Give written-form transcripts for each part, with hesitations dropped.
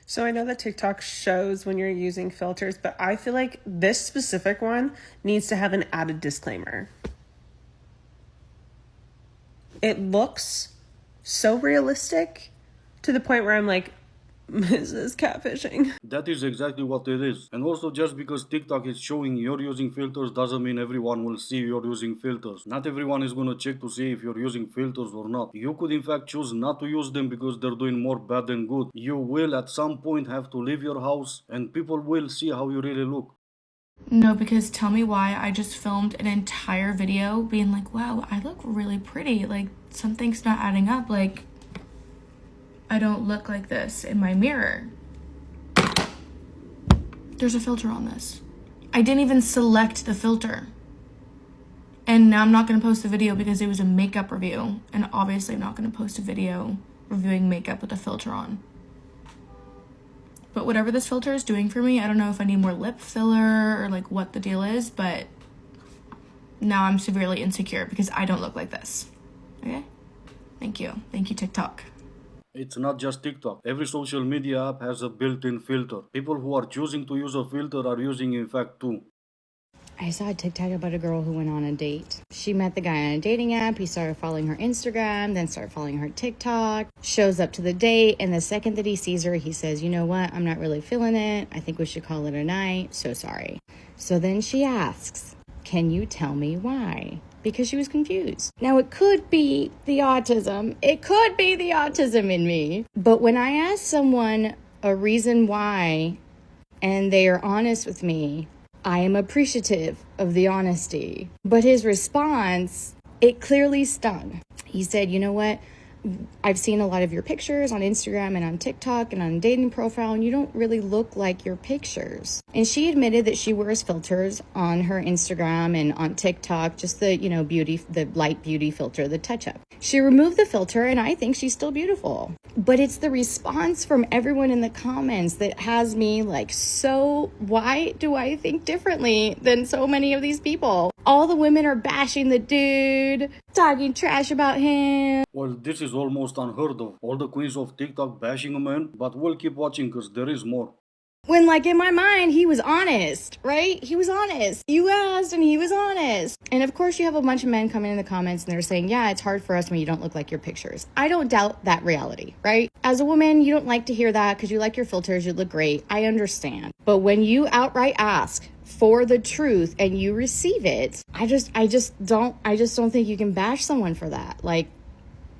So I know that TikTok shows when you're using filters, but I feel like this specific one needs to have an added disclaimer. It looks so realistic to the point where I'm like, is this catfishing? That is exactly what it is. And also, just because TikTok is showing you're using filters doesn't mean everyone will see you're using filters. Not everyone is gonna check to see if you're using filters or not. You could in fact choose not to use them because they're doing more bad than good. You will at some point have to leave your house and people will see how you really look. No, because tell me why I just filmed an entire video being like, wow, I look really pretty. Like, something's not adding up. Like, I don't look like this in my mirror. There's a filter on this. I didn't even select the filter. And now I'm not going to post the video because it was a makeup review. And obviously I'm not going to post a video reviewing makeup with a filter on. But whatever this filter is doing for me, I don't know if I need more lip filler or like what the deal is, but now I'm severely insecure because I don't look like this. Okay? Thank you. Thank you, TikTok. It's not just TikTok. Every social media app has a built-in filter. People who are choosing to use a filter are using in fact two. I saw a TikTok about a girl who went on a date. She met the guy on a dating app. He started following her Instagram, then started following her TikTok. Shows up to the date, and the second that he sees her, he says, you know what? I'm not really feeling it. I think we should call it a night. So sorry. So then she asks, can you tell me why? Because she was confused. Now, it could be the autism. It could be the autism in me. But when I ask someone a reason why, and they are honest with me, I am appreciative of the honesty. But his response, it clearly stung. He said, you know what? I've seen a lot of your pictures on Instagram and on TikTok and on a dating profile, and you don't really look like your pictures. And she admitted that she wears filters on her Instagram and on TikTok, just the, beauty, the light beauty filter, the touch up. She removed the filter, and I think she's still beautiful. But it's the response from everyone in the comments that has me like, so why do I think differently than so many of these people? All the women are bashing the dude, talking trash about him. Well, this is almost unheard of. All the queens of TikTok bashing a man, but we'll keep watching because there is more. When, like, in my mind, he was honest, right? He was honest. You asked and he was honest. And of course, you have a bunch of men coming in the comments and they're saying, yeah, it's hard for us when you don't look like your pictures. I don't doubt that reality, right? As a woman, you don't like to hear that because you like your filters, you look great. I understand. But when you outright ask for the truth and you receive it, I just don't think you can bash someone for that. Like,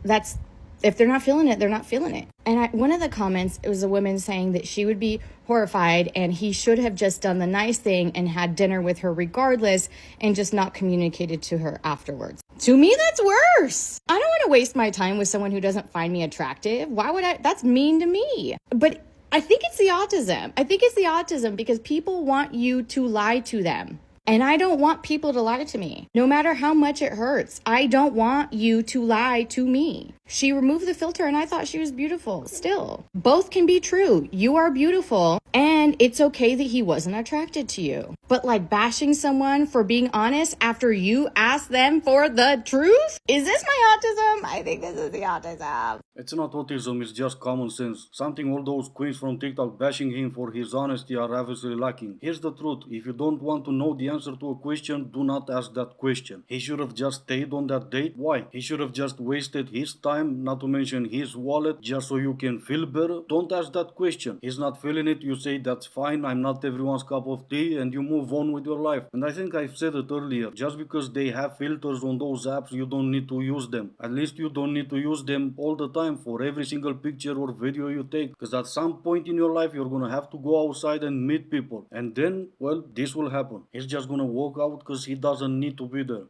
that's, if they're not feeling it, they're not feeling it. And one of the comments, it was a woman saying that she would be horrified and he should have just done the nice thing and had dinner with her regardless and just not communicated to her afterwards. To me, that's worse. I don't want to waste my time with someone who doesn't find me attractive. Why would I? That's mean to me. But I think it's the autism. I think it's the autism because people want you to lie to them. And I don't want people to lie to me, no matter how much it hurts. I don't want you to lie to me. She removed the filter and I thought she was beautiful. Still, both can be true. You are beautiful and it's okay that he wasn't attracted to you. But like bashing someone for being honest after you ask them for the truth? Is this my autism? I think this is the autism. It's not autism, it's just common sense. Something all those queens from TikTok bashing him for his honesty are obviously lacking. Here's the truth, if you don't want to know the answer to a question, do not ask that question. He should have just stayed on that date. Why? He should have just wasted his time, not to mention his wallet, just so you can feel better. Don't ask that question. He's not feeling it, you say that's fine, I'm not everyone's cup of tea, and you move on with your life. And I think I've said it earlier, just because they have filters on those apps, you don't need to use them. At least you don't need to use them all the time for every single picture or video you take, because at some point in your life you're gonna have to go outside and meet people, and then, well, this will happen. He's just gonna walk out because he doesn't need to be there.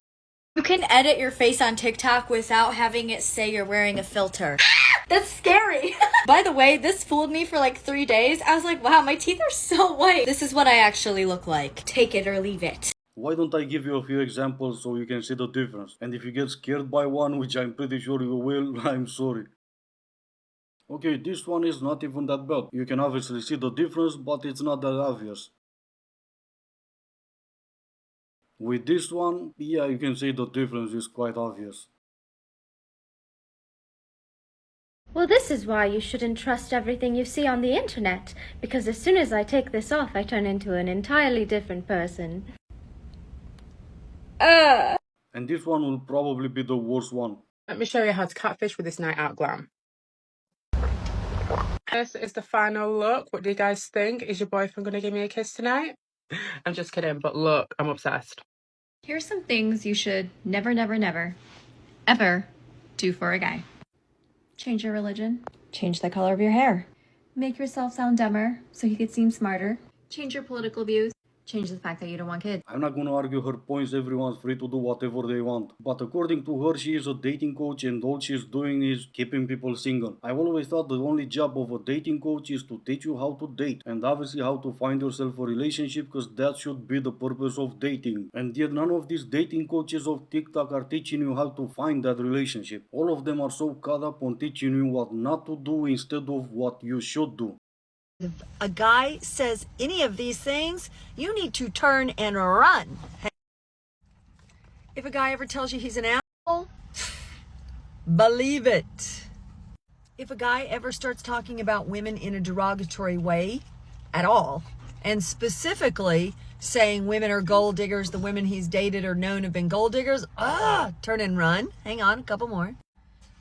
You can edit your face on TikTok without having it say you're wearing a filter. That's scary. By the way, this fooled me for like 3 days. I was like, wow, my teeth are so white. This is what I actually look like. Take it or leave it. Why don't I give you a few examples so you can see the difference? And if you get scared by one, which I'm pretty sure you will, I'm sorry. Okay, this one is not even that bad. You can obviously see the difference, but it's not that obvious. With this one, yeah, you can see the difference is quite obvious. Well, this is why you shouldn't trust everything you see on the internet, because as soon as I take this off, I turn into an entirely different person. And this one will probably be the worst one. Let me show you how to catfish with this night out glam. This is the final look. What do you guys think? Is your boyfriend going to give me a kiss tonight? I'm just kidding, but look, I'm obsessed. Here's some things you should never, never, never, ever do for a guy. Change your religion. Change the color of your hair. Make yourself sound dumber so he could seem smarter. Change your political views. Change the fact that you don't want kids. I'm not gonna argue her points, everyone's free to do whatever they want. But according to her, she is a dating coach and all she's doing is keeping people single. I've always thought the only job of a dating coach is to teach you how to date and obviously how to find yourself a relationship, because that should be the purpose of dating. And yet none of these dating coaches of TikTok are teaching you how to find that relationship. All of them are so caught up on teaching you what not to do instead of what you should do. If a guy says any of these things, you need to turn and run. If a guy ever tells you he's an asshole, believe it. If a guy ever starts talking about women in a derogatory way at all, and specifically saying women are gold diggers, the women he's dated or known have been gold diggers, turn and run. Hang on, a couple more.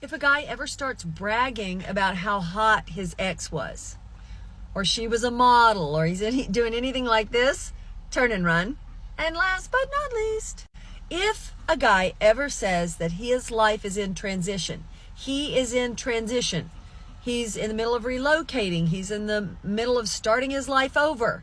If a guy ever starts bragging about how hot his ex was, or she was a model, or he's doing anything like this, turn and run. And last but not least, if a guy ever says that his life is in transition, he is in transition, he's in the middle of relocating, he's in the middle of starting his life over,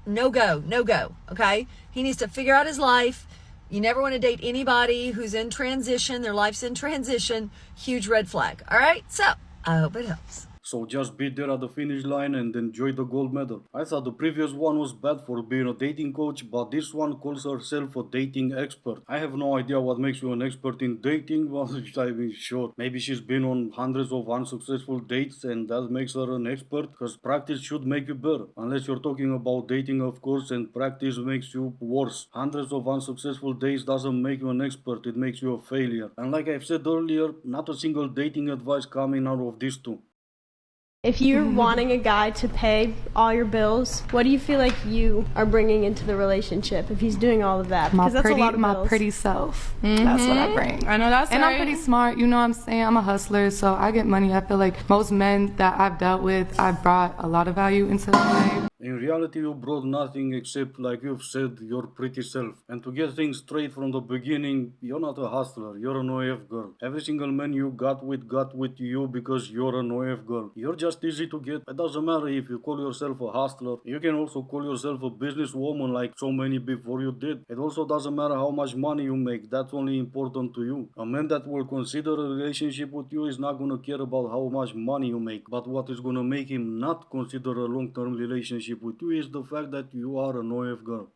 no go, okay? He needs to figure out his life. You never want to date anybody who's in transition, their life's in transition. Huge red flag, all right? So, I hope it helps. So just be there at the finish line and enjoy the gold medal. I thought the previous one was bad for being a dating coach, but this one calls herself a dating expert. I have no idea what makes you an expert in dating, but I mean, sure. Maybe she's been on hundreds of unsuccessful dates and that makes her an expert, because practice should make you better. Unless you're talking about dating, of course, and practice makes you worse. Hundreds of unsuccessful dates doesn't make you an expert, it makes you a failure. And like I've said earlier, not a single dating advice coming out of these two. If you're wanting a guy to pay all your bills, what do you feel like you are bringing into the relationship if he's doing all of that? Because that's a lot of bills. My pretty self. That's what I bring. I know that's and right. I'm pretty smart, you know what I'm saying? I'm a hustler, so I get money. I feel like most men that I've dealt with, I brought a lot of value into their life. In reality, you brought nothing except, like you've said, your pretty self. And to get things straight from the beginning, you're not a hustler, you're an OF girl. Every single man you got with you because you're an OF girl. You're just easy to get. It doesn't matter if you call yourself a hustler. You can also call yourself a businesswoman like so many before you did. It also doesn't matter how much money you make. That's only important to you. A man that will consider a relationship with you is not going to care about how much money you make. But what is going to make him not consider a long-term relationship with you is the fact that you are an OF girl.